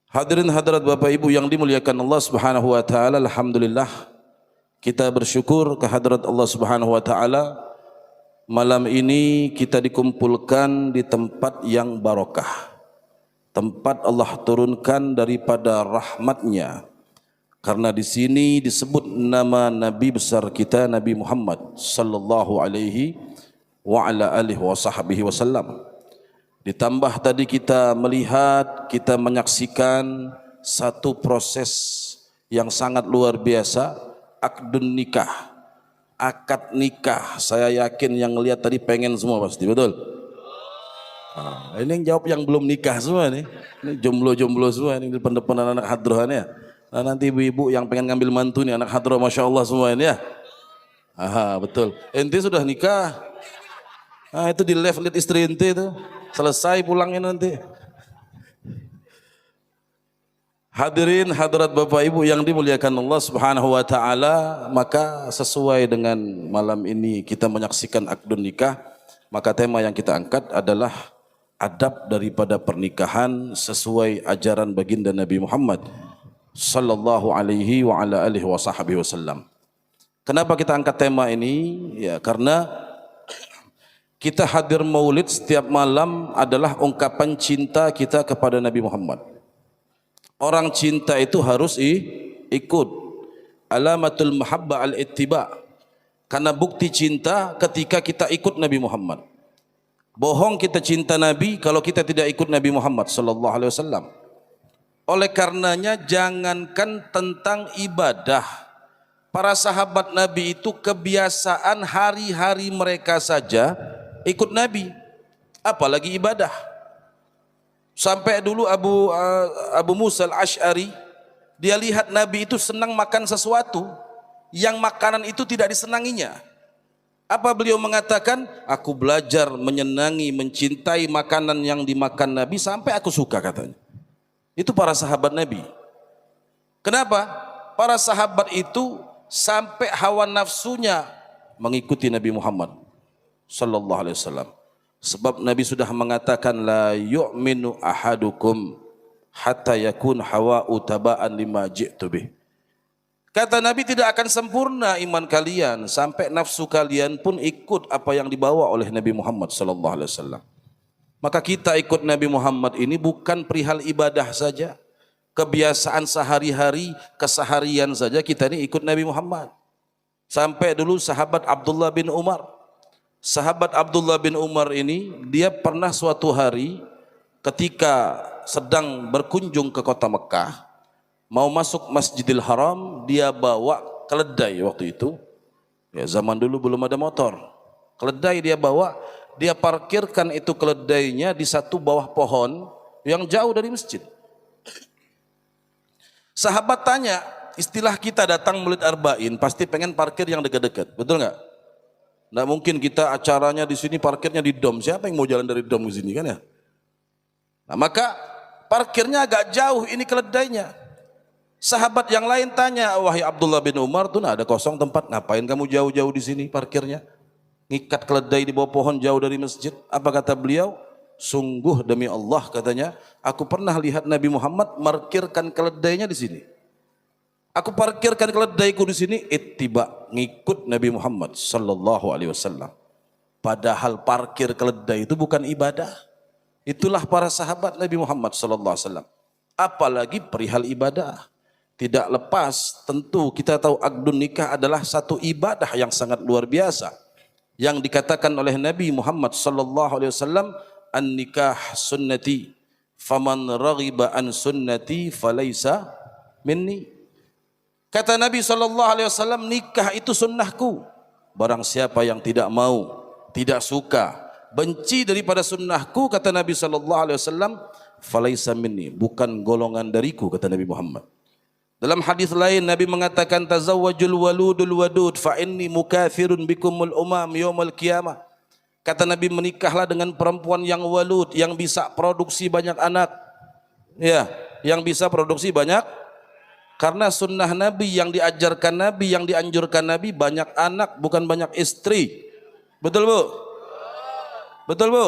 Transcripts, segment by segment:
Hadirin hadirat Bapak Ibu yang dimuliakan Allah Subhanahu wa taala, alhamdulillah kita bersyukur kehadirat Allah Subhanahu wa taala. Malam ini kita dikumpulkan di tempat yang barokah, tempat Allah turunkan daripada rahmatnya. Karena di sini disebut nama Nabi besar kita, Nabi Muhammad sallallahu alaihi wa ala alihi wa sahbihi wasallam. Ditambah tadi kita melihat, kita menyaksikan satu proses yang sangat luar biasa, akdun nikah, akad nikah. Saya yakin yang lihat tadi pengen semua pasti, betul? Ini yang jawab yang belum nikah semua nih, ini jomblo-jomblo semua ini di depan anak hadrohannya. Nah, nanti ibu-ibu yang pengen ngambil mantu nih anak hadroh, masya Allah semua ini ya. Aha, betul. Ente sudah nikah? Nah, itu di lihat istri ente itu. Selesai pulangnya nanti. Hadirin hadirat Bapak Ibu yang dimuliakan Allah Subhanahu wa taala, maka sesuai dengan malam ini kita menyaksikan akdun nikah, maka tema yang kita angkat adalah adab daripada pernikahan sesuai ajaran baginda Nabi Muhammad sallallahu alaihi wa ala alihi wa sahbihi wasallam. Kenapa kita angkat tema ini? Ya, karena kita hadir maulid setiap malam adalah ungkapan cinta kita kepada Nabi Muhammad. Orang cinta itu harus ikut. Alamatul mahabbah al-ittiba. Karena bukti cinta ketika kita ikut Nabi Muhammad. Bohong kita cinta Nabi kalau kita tidak ikut Nabi Muhammad sallallahu alaihi wasallam. Oleh karenanya jangankan tentang ibadah, para sahabat Nabi itu kebiasaan hari-hari mereka saja ikut Nabi, apalagi ibadah. Sampai dulu Abu Musa al-Ash'ari, dia lihat Nabi itu senang makan sesuatu yang makanan itu tidak disenanginya. Apa beliau mengatakan? Aku belajar menyenangi, mencintai makanan yang dimakan Nabi sampai aku suka, katanya. Itu para sahabat Nabi. Kenapa? Para sahabat itu sampai hawa nafsunya mengikuti Nabi Muhammad sallallahu alaihi wasallam. Sebab Nabi sudah mengatakan la yu'minu ahadukum hatta yakun hawa'u taba'an lima ji'tu bih. Kata Nabi, tidak akan sempurna iman kalian sampai nafsu kalian pun ikut apa yang dibawa oleh Nabi Muhammad sallallahu alaihi wasallam. Maka kita ikut Nabi Muhammad ini bukan perihal ibadah saja, kebiasaan sehari-hari, keseharian saja kita ini ikut Nabi Muhammad. Sampai dulu sahabat Abdullah bin Umar, sahabat Abdullah bin Umar ini, dia pernah suatu hari ketika sedang berkunjung ke kota Mekah, mau masuk Masjidil Haram, dia bawa keledai waktu itu. Ya, zaman dulu belum ada motor. Keledai dia bawa, dia parkirkan itu keledainya di satu bawah pohon yang jauh dari masjid. Sahabat tanya, istilah kita datang Maulid Arba'in pasti pengen parkir yang dekat-dekat, betul nggak? Nggak mungkin kita acaranya di sini parkirnya di dom. Siapa yang mau jalan dari dom ke sini, kan ya? Nah, maka parkirnya agak jauh, ini keledainya. Sahabat yang lain tanya, wahai Abdullah bin Umar, tuh ada kosong tempat, ngapain kamu jauh-jauh di sini parkirnya? Ngikat keledai di bawah pohon jauh dari masjid. Apa kata beliau? Sungguh demi Allah, katanya, aku pernah lihat Nabi Muhammad parkirkan keledainya di sini. Aku parkirkan keledaiku di sini, ittiba, ngikut Nabi Muhammad sallallahu alaihi wasallam. Padahal parkir keledai itu bukan ibadah. Itulah para sahabat Nabi Muhammad sallallahu alaihi wasallam. Apalagi perihal ibadah. Tidak lepas, tentu kita tahu akdun nikah adalah satu ibadah yang sangat luar biasa. Yang dikatakan oleh Nabi Muhammad sallallahu alaihi wasallam, an-nikah sunnati, faman raghiba an sunnati falaysa minni. Kata Nabi sallallahu alaihi wasallam, nikah itu sunnahku. Barang siapa yang tidak mau, tidak suka, benci daripada sunnahku, kata Nabi sallallahu alaihi wasallam, falaysa minni, bukan golongan dariku, kata Nabi Muhammad. Dalam hadis lain Nabi mengatakan, tazawwajul waludul wadud fa inni mukathirun bikumul umam yaumil qiyamah. Kata Nabi, menikahlah dengan perempuan yang walud, yang bisa produksi banyak anak. Ya, yang bisa produksi banyak. Karena sunnah Nabi, yang diajarkan Nabi, yang dianjurkan Nabi, banyak anak bukan banyak istri. Betul Bu? Betul Bu?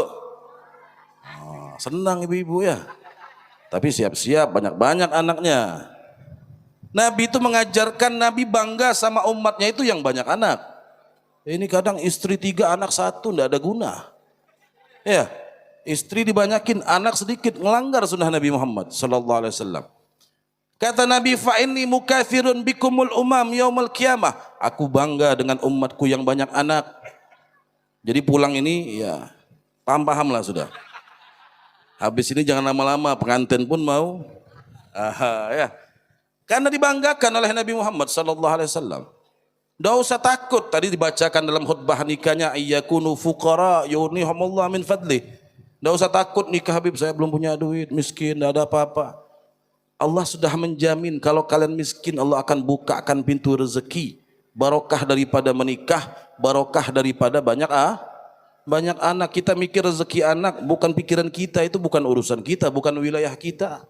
Oh, senang ibu-ibu ya. Tapi siap-siap banyak-banyak anaknya. Nabi itu mengajarkan, Nabi bangga sama umatnya itu yang banyak anak. Ini kadang istri 3 anak 1 tidak ada guna. Ya, istri dibanyakin, anak sedikit, melanggar sunnah Nabi Muhammad sallallahu alaihi wasallam. Kata Nabi, fa inni mukatsirun bikumul umam yaumil qiyamah. Aku bangga dengan umatku yang banyak anak. Jadi pulang ini ya paham-pahamlah sudah. Habis ini jangan lama-lama, pengantin pun mau. Ya. Karena dibanggakan oleh Nabi Muhammad sallallahu alaihi wasallam. Tidak usah takut, tadi dibacakan dalam khutbah nikahnya, ayyakunu fuqara yughnihumullah min fadli. Tidak usah takut nikah Habib, saya belum punya duit, miskin, tidak ada apa-apa. Allah sudah menjamin kalau kalian miskin, Allah akan bukakan pintu rezeki. Barokah daripada menikah, barokah daripada banyak anak. Kita mikir rezeki anak, bukan pikiran kita, itu bukan urusan kita, bukan wilayah kita.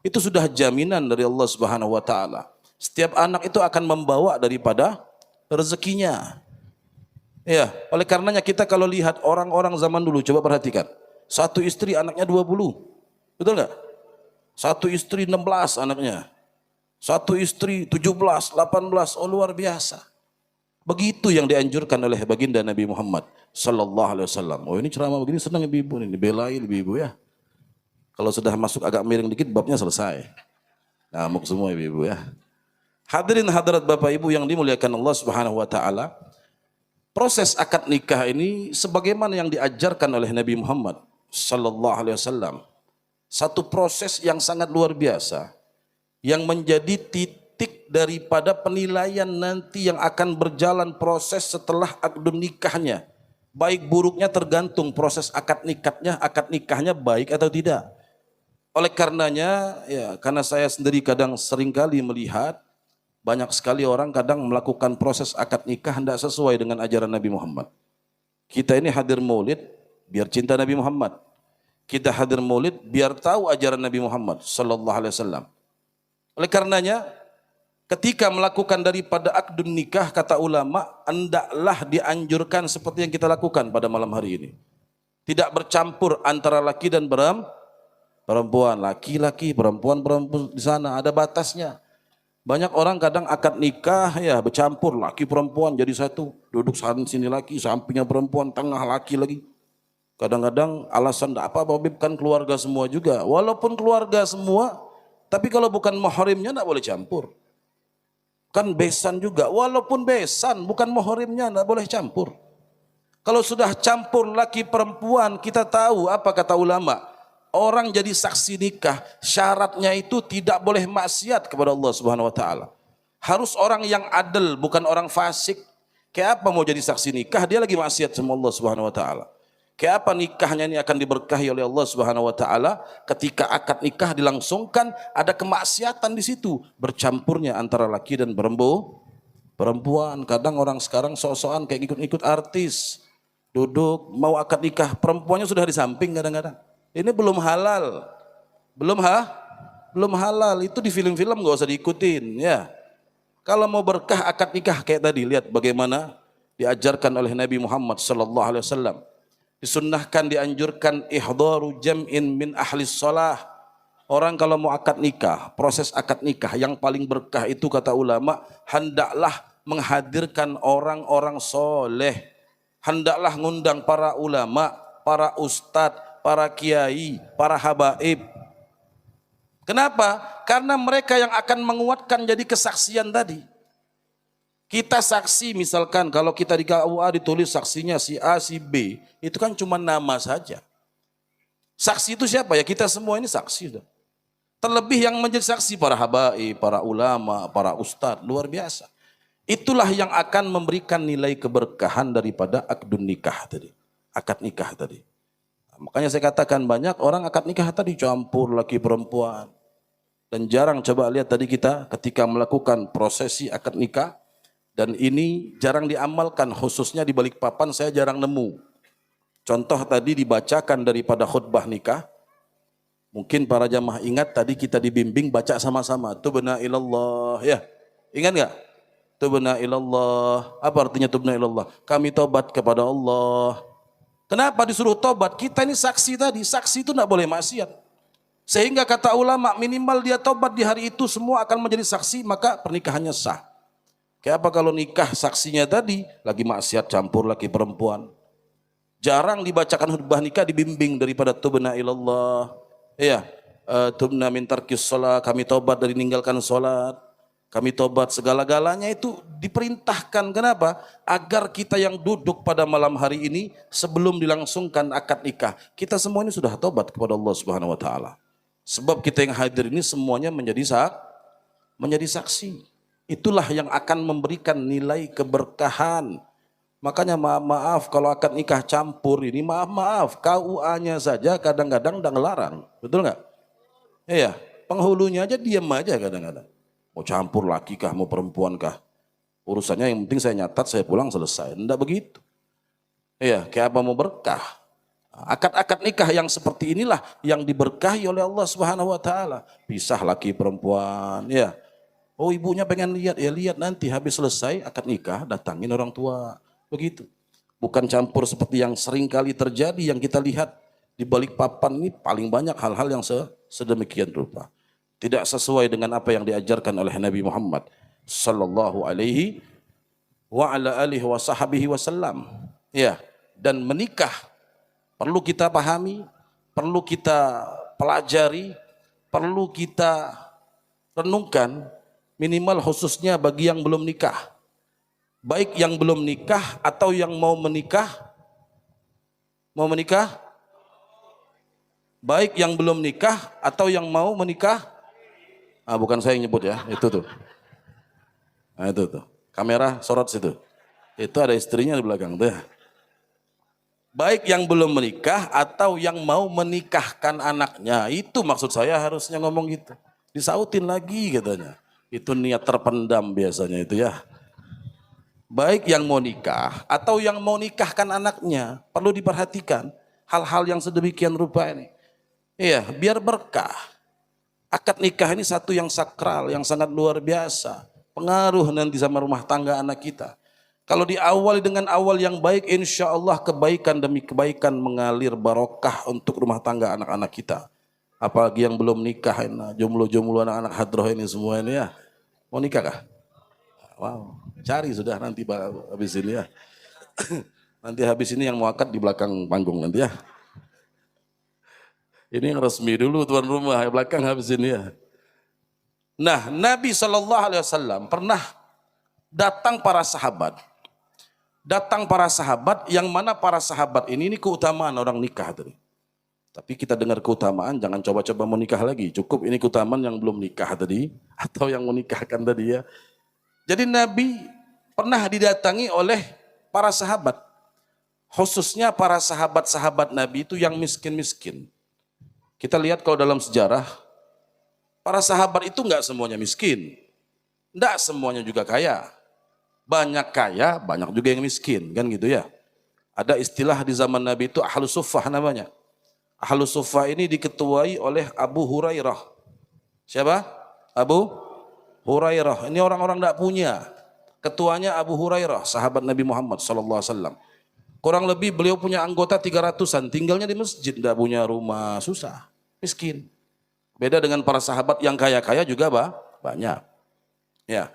Itu sudah jaminan dari Allah Subhanahu wa taala. Setiap anak itu akan membawa daripada rezekinya. Ya, oleh karenanya kita kalau lihat orang-orang zaman dulu, coba perhatikan. Satu istri anaknya 20. Betul enggak? Satu istri 16 anaknya. Satu istri 17, 18, oh luar biasa. Begitu yang dianjurkan oleh baginda Nabi Muhammad sallallahu alaihi wasallam. Oh ini ceramah begini senang ibu-ibu ini, belain ibu-ibu ya. Kalau sudah masuk agak miring dikit babnya selesai. Ngamuk semua ibu-ibu ya. Hadirin hadirat Bapak Ibu yang dimuliakan Allah Subhanahu wa taala. Proses akad nikah ini sebagaimana yang diajarkan oleh Nabi Muhammad sallallahu alaihi wasallam. Satu proses yang sangat luar biasa yang menjadi titik daripada penilaian nanti yang akan berjalan proses setelah akdun nikahnya. Baik buruknya tergantung proses akad nikahnya baik atau tidak. Oleh karenanya ya, karena saya sendiri kadang seringkali melihat banyak sekali orang kadang melakukan proses akad nikah tidak sesuai dengan ajaran Nabi Muhammad. Kita ini hadir maulid biar cinta Nabi Muhammad. Kita hadir maulid biar tahu ajaran Nabi Muhammad sallallahu alaihi wasallam. Oleh karenanya ketika melakukan daripada akdun nikah, kata ulama, hendaklah dianjurkan seperti yang kita lakukan pada malam hari ini. Tidak bercampur antara laki dan perempuan, laki-laki, perempuan di sana, ada batasnya. Banyak orang kadang akad nikah ya bercampur laki perempuan jadi satu, duduk sini laki, sampingnya perempuan, tengah laki lagi. Kadang-kadang alasan tidak apa-apa, kan keluarga semua juga. Walaupun keluarga semua, tapi kalau bukan mahramnya tidak boleh campur. Kan besan juga, walaupun besan bukan mahramnya tidak boleh campur. Kalau sudah campur laki perempuan, kita tahu apa kata ulama. Orang jadi saksi nikah, syaratnya itu tidak boleh maksiat kepada Allah Subhanahu wa taala. Harus orang yang adil, bukan orang fasik. Kayak apa mau jadi saksi nikah, dia lagi maksiat sama Allah Subhanahu wa taala. Kayak apa nikahnya ini akan diberkahi oleh Allah Subhanahu wa taala ketika akad nikah dilangsungkan ada kemaksiatan di situ, bercampurnya antara laki dan perempuan. Kadang orang sekarang sok-sokan kayak ikut-ikut artis. Duduk mau akad nikah, perempuannya sudah di samping kadang-kadang. Ini belum halal. Belum halal. Itu di film-film gak usah diikutin ya. Kalau mau berkah akad nikah kayak tadi, lihat bagaimana diajarkan oleh Nabi Muhammad sallallahu alaihi wasallam. Disunnahkan, dianjurkan ihdaru jam'in min ahlis shalah. Orang kalau mau akad nikah, proses akad nikah yang paling berkah itu kata ulama, hendaklah menghadirkan orang-orang soleh. Hendaklah ngundang para ulama, para ustadz, para kiai, para habaib. Kenapa? Karena mereka yang akan menguatkan jadi kesaksian tadi. Kita saksi misalkan kalau kita di KUA ditulis saksinya si A, si B, itu kan cuma nama saja. Saksi itu siapa ya? Kita semua ini saksi. Terlebih yang menjadi saksi para habaib, para ulama, para ustadz, luar biasa. Itulah yang akan memberikan nilai keberkahan daripada akdun nikah tadi, akad nikah tadi. Makanya saya katakan banyak orang akad nikah tadi campur laki perempuan. Dan jarang, coba lihat tadi kita ketika melakukan prosesi akad nikah. Dan ini jarang diamalkan, khususnya di Balikpapan saya jarang nemu. Contoh tadi dibacakan daripada khutbah nikah. Mungkin para jamaah ingat tadi kita dibimbing baca sama-sama. Tubna ilallah ya. Ingat gak? Tubna ilallah. Apa artinya tubna ilallah? Kami tobat kepada Allah. Kenapa disuruh tobat? Kita ini saksi tadi. Saksi itu tidak boleh maksiat. Sehingga kata ulama minimal dia tobat di hari itu semua akan menjadi saksi, maka pernikahannya sah. Kayak apa kalau nikah saksinya tadi lagi maksiat, campur laki perempuan. Jarang dibacakan khutbah nikah dibimbing daripada tubna ilallah. Iya, tubna min tarkis shalah, kami tobat dari meninggalkan salat. Kami tobat segala-galanya itu diperintahkan. Kenapa? Agar kita yang duduk pada malam hari ini sebelum dilangsungkan akad nikah, kita semua ini sudah tobat kepada Allah Subhanahu wa taala. Sebab kita yang hadir ini semuanya menjadi saksi. Itulah yang akan memberikan nilai keberkahan. Makanya maaf kalau akad nikah campur ini, maaf KUA-nya saja kadang-kadang udah ngelarang. Betul nggak? Iya, penghulunya aja diam aja kadang-kadang. Mau campur laki kah, mau perempuan kah? Urusannya yang penting saya nyatat, saya pulang selesai. Enggak begitu. Iya, kayak apa mau berkah? Akad-akad nikah yang seperti inilah yang diberkahi oleh Allah Subhanahu wa taala. Pisah laki perempuan, ya. Oh, ibunya pengen lihat, ya lihat nanti habis selesai akad nikah datangin orang tua. Begitu. Bukan campur seperti yang sering kali terjadi yang kita lihat di balik papan ini paling banyak hal-hal yang sedemikian rupa. Tidak sesuai dengan apa yang diajarkan oleh Nabi Muhammad sallallahu alaihi wa ala alihi wa sahbihi wasallam. Ya, dan menikah perlu kita pahami, perlu kita pelajari, perlu kita renungkan minimal khususnya bagi yang belum nikah. Baik yang belum nikah atau yang mau menikah. Mau menikah? Baik yang belum nikah atau yang mau menikah. Bukan saya yang nyebut ya, itu tuh. Nah itu tuh, kamera sorot situ. Itu ada istrinya di belakang tuh. Baik yang belum menikah atau yang mau menikahkan anaknya. Itu maksud saya harusnya ngomong gitu. Disautin lagi katanya. Itu niat terpendam biasanya itu ya. Baik yang mau nikah atau yang mau nikahkan anaknya. Perlu diperhatikan hal-hal yang sedemikian rupa ini. Iya, biar berkah. Akad nikah ini satu yang sakral, yang sangat luar biasa. Pengaruh nanti sama rumah tangga anak kita. Kalau diawali dengan awal yang baik, insya Allah kebaikan demi kebaikan mengalir barokah untuk rumah tangga anak-anak kita. Apalagi yang belum nikah, jomblo-jomblo anak-anak hadroh ini semua ini ya. Mau nikah kah? Wow, cari sudah nanti habis ini ya. Nanti habis ini yang mau akad di belakang panggung nanti ya. Ini yang resmi dulu tuan rumah, belakang habis ini ya. Nah, Nabi SAW pernah datang para sahabat. Datang para sahabat yang mana para sahabat ini keutamaan orang nikah tadi. Tapi kita dengar keutamaan, jangan coba-coba mau nikah lagi. Cukup ini keutamaan yang belum nikah tadi atau yang menikahkan tadi ya. Jadi Nabi pernah didatangi oleh para sahabat. Khususnya para sahabat-sahabat Nabi itu yang miskin-miskin. Kita lihat kalau dalam sejarah, para sahabat itu enggak semuanya miskin. Enggak semuanya juga kaya. Banyak kaya, banyak juga yang miskin, kan gitu ya. Ada istilah di zaman Nabi itu Ahlus Suffah namanya. Ahlus Suffah ini diketuai oleh Abu Hurairah. Siapa? Abu Hurairah. Ini orang-orang enggak punya. Ketuanya Abu Hurairah, sahabat Nabi Muhammad SAW. Kurang lebih beliau punya anggota 300-an, tinggalnya di masjid, enggak punya rumah, susah, miskin. Beda dengan para sahabat yang kaya-kaya juga banyak. Ya.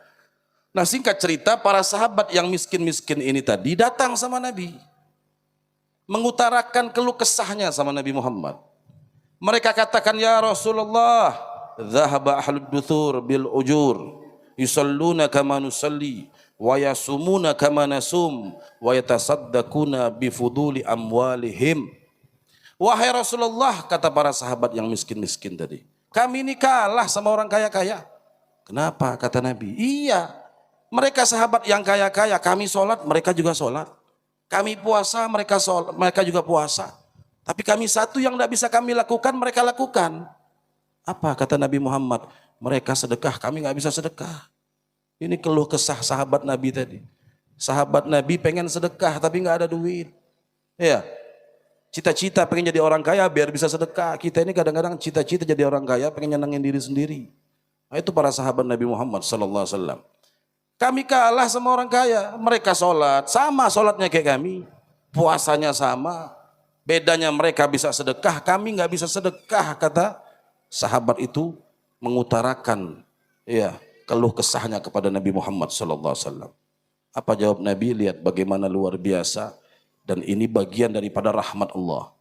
Nah singkat cerita, para sahabat yang miskin-miskin ini tadi datang sama Nabi. Mengutarakan keluh kesahnya sama Nabi Muhammad. Mereka katakan, ya Rasulullah, dhahaba ahlud duthur bil ujur, yusalluna kama nusalli, wa yasumuna kama nasum, wa yatasaddaquna bifuduli amwalihim. Wahai Rasulullah, kata para sahabat yang miskin-miskin tadi, kami ini kalah sama orang kaya-kaya. Kenapa? Kata Nabi. Iya, mereka sahabat yang kaya-kaya, kami sholat, mereka juga sholat. Kami puasa, mereka juga puasa. Tapi kami satu yang tidak bisa kami lakukan, mereka lakukan. Apa kata Nabi Muhammad? Mereka sedekah, kami nggak bisa sedekah. Ini keluh kesah sahabat Nabi tadi. Sahabat Nabi pengen sedekah tapi nggak ada duit. Ya, cita-cita pengen jadi orang kaya biar bisa sedekah. Kita ini kadang-kadang cita-cita jadi orang kaya pengen nyenengin diri sendiri. Nah, itu para sahabat Nabi Muhammad SAW. Kami kalah sama orang kaya. Mereka sholat, sama sholatnya kayak kami. Puasanya sama. Bedanya mereka bisa sedekah, kami nggak bisa sedekah, kata sahabat itu mengutarakan ya keluh kesahnya kepada Nabi Muhammad sallallahu alaihi wasallam. Apa jawab Nabi? Lihat bagaimana luar biasa, dan ini bagian daripada rahmat Allah.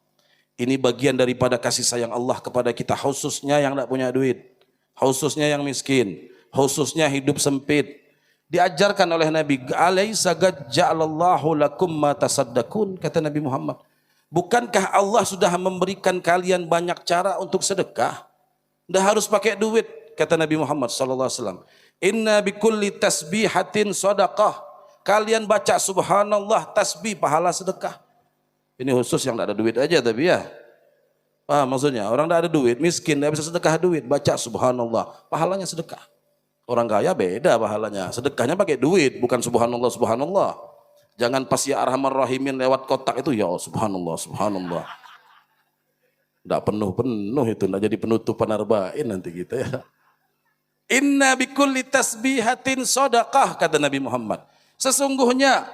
Ini bagian daripada kasih sayang Allah kepada kita, khususnya yang tidak punya duit, khususnya yang miskin, khususnya hidup sempit. Diajarkan oleh Nabi, "Alaisa ja'alallahu lakum ma tasaddaqun," kata Nabi Muhammad. Bukankah Allah sudah memberikan kalian banyak cara untuk sedekah? Tidak harus pakai duit, kata Nabi Muhammad sallallahu alaihi wasallam. "Inna bikulli tasbihatin shadaqah." Kalian baca subhanallah tasbih pahala sedekah. Ini khusus yang tidak ada duit aja tapi ya. Paham maksudnya? Orang tidak ada duit, miskin, tidak bisa sedekah duit, baca subhanallah, pahalanya sedekah. Orang kaya beda pahalanya, sedekahnya pakai duit, bukan subhanallah, subhanallah. Jangan pas ya arhamar rahimin lewat kotak itu, ya subhanallah, subhanallah. Tidak penuh-penuh itu, tidak jadi penutupan arba'in nanti kita ya. Inna bikulli tasbihatin shadaqah, kata Nabi Muhammad. Sesungguhnya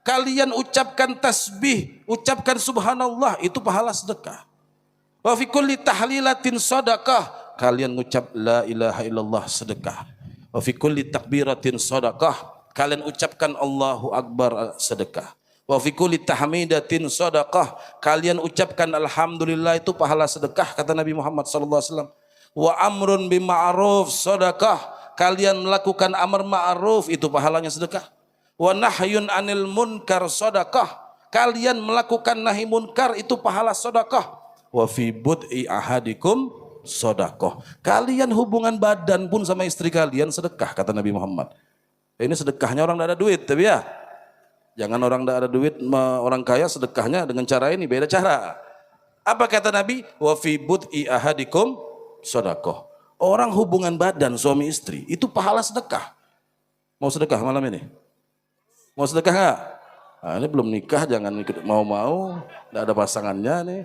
kalian ucapkan tasbih, ucapkan subhanallah, itu pahala sedekah. Wa fi kulli tahlilatin shadaqah, kalian ucap la ilaha illallah sedekah. Wa fi kulli takbiratin shadaqah, kalian ucapkan Allahu akbar sedekah. Wa fi kulli tahmidatin shadaqah, kalian ucapkan alhamdulillah, itu pahala sedekah, kata Nabi Muhammad sallallahu alaihi wasallam. Wa amrun bima'ruf shadaqah, kalian melakukan amar ma'ruf, itu pahalanya sedekah. Wa nahyun anil munkar shadaqah, kalian melakukan nahi munkar, itu pahala sedekah. Wa fi bud'i ahadikum shadaqah, kalian hubungan badan pun sama istri kalian sedekah, kata Nabi Muhammad. Ini sedekahnya orang tidak ada duit, tapi ya jangan orang tidak ada duit, orang kaya sedekahnya dengan cara ini, beda cara. Apa kata Nabi? Wa fi bud'i ahadikum shadaqah, orang hubungan badan suami istri itu pahala sedekah. Mau sedekah malam ini? Mau sedekah nggak? Nah, ini belum nikah, jangan ikut mau-mau, tidak ada pasangannya nih.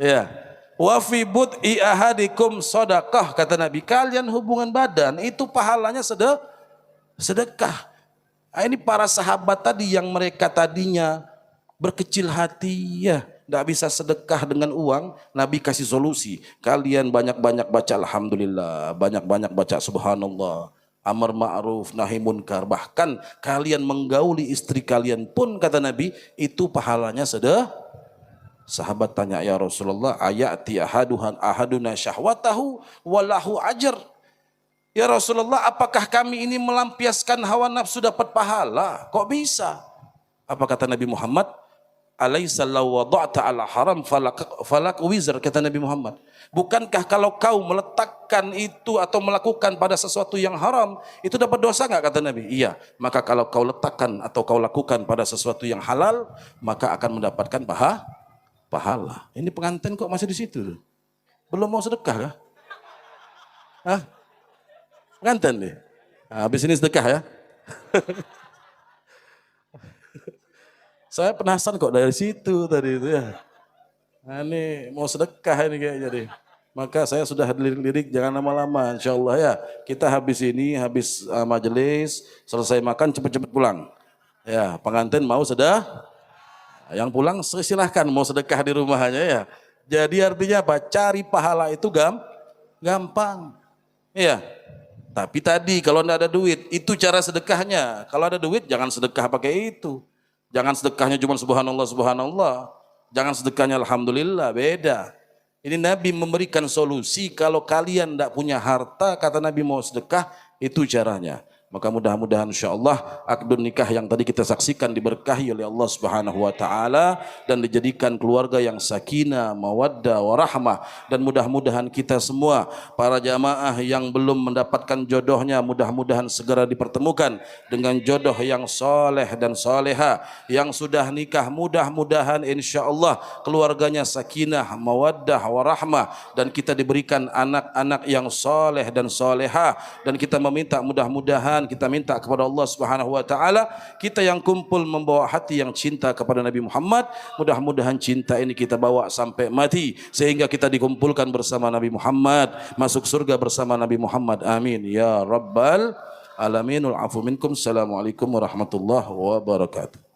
Ya, wa fi bud'i ahadikum shadaqah, kata Nabi, kalian hubungan badan itu pahalanya sedekah. Nah, ini para sahabat tadi yang mereka tadinya berkecil hati, ya, tidak bisa sedekah dengan uang, Nabi kasih solusi. Kalian banyak-banyak baca alhamdulillah, banyak-banyak baca subhanallah, amar ma'ruf nahi munkar, bahkan kalian menggauli istri kalian pun, kata Nabi, itu pahalanya sedekah. Sahabat tanya, ya Rasulullah, ayati ahaduna syahwatahu walahu ajr. Ya Rasulullah, apakah kami ini melampiaskan hawa nafsu dapat pahala? Kok bisa? Apa kata Nabi Muhammad? Alaisa law wada'ta ala haram falak wizr, kata Nabi Muhammad. Bukankah kalau kau meletakkan itu atau melakukan pada sesuatu yang haram, itu dapat dosa enggak, kata Nabi? Iya. Maka kalau kau letakkan atau kau lakukan pada sesuatu yang halal, maka akan mendapatkan pahala. Ini pengantin kok masih di situ? Belum mau sedekah kah? Hah? Pengantin nih. Nah, habis ini sedekah ya. Saya penasaran kok dari situ tadi itu ya. Nah, ini mau sedekah ini kayaknya deh. Maka saya sudah lirik-lirik, jangan lama-lama, insyaallah ya. Kita habis majelis, selesai makan cepat-cepat pulang. Ya, pengantin mau sedekah, yang pulang silahkan mau sedekah di rumahnya ya. Jadi artinya apa? Cari pahala itu gampang. Iya. Tapi tadi kalau tidak ada duit, itu cara sedekahnya. Kalau ada duit jangan sedekah pakai itu. Jangan sedekahnya cuma subhanallah, subhanallah. Jangan sedekahnya alhamdulillah, beda. Ini Nabi memberikan solusi, kalau kalian tidak punya harta, kata Nabi mau sedekah, itu caranya. Maka mudah-mudahan insyaallah akdun nikah yang tadi kita saksikan diberkahi oleh Allah Subhanahu wa taala dan dijadikan keluarga yang sakinah, mawaddah, warahmah, dan mudah-mudahan kita semua para jamaah yang belum mendapatkan jodohnya mudah-mudahan segera dipertemukan dengan jodoh yang soleh dan soleha. Yang sudah nikah mudah-mudahan insyaallah keluarganya sakinah, mawaddah, warahmah, dan kita diberikan anak-anak yang soleh dan soleha. Dan kita meminta mudah-mudahan kita minta kepada Allah Subhanahu wa taala, kita yang kumpul membawa hati yang cinta kepada Nabi Muhammad, mudah-mudahan cinta ini kita bawa sampai mati sehingga kita dikumpulkan bersama Nabi Muhammad, masuk surga bersama Nabi Muhammad. Amin ya rabbal alamin. Wal afu minkum. Assalamualaikum warahmatullahi wabarakatuh.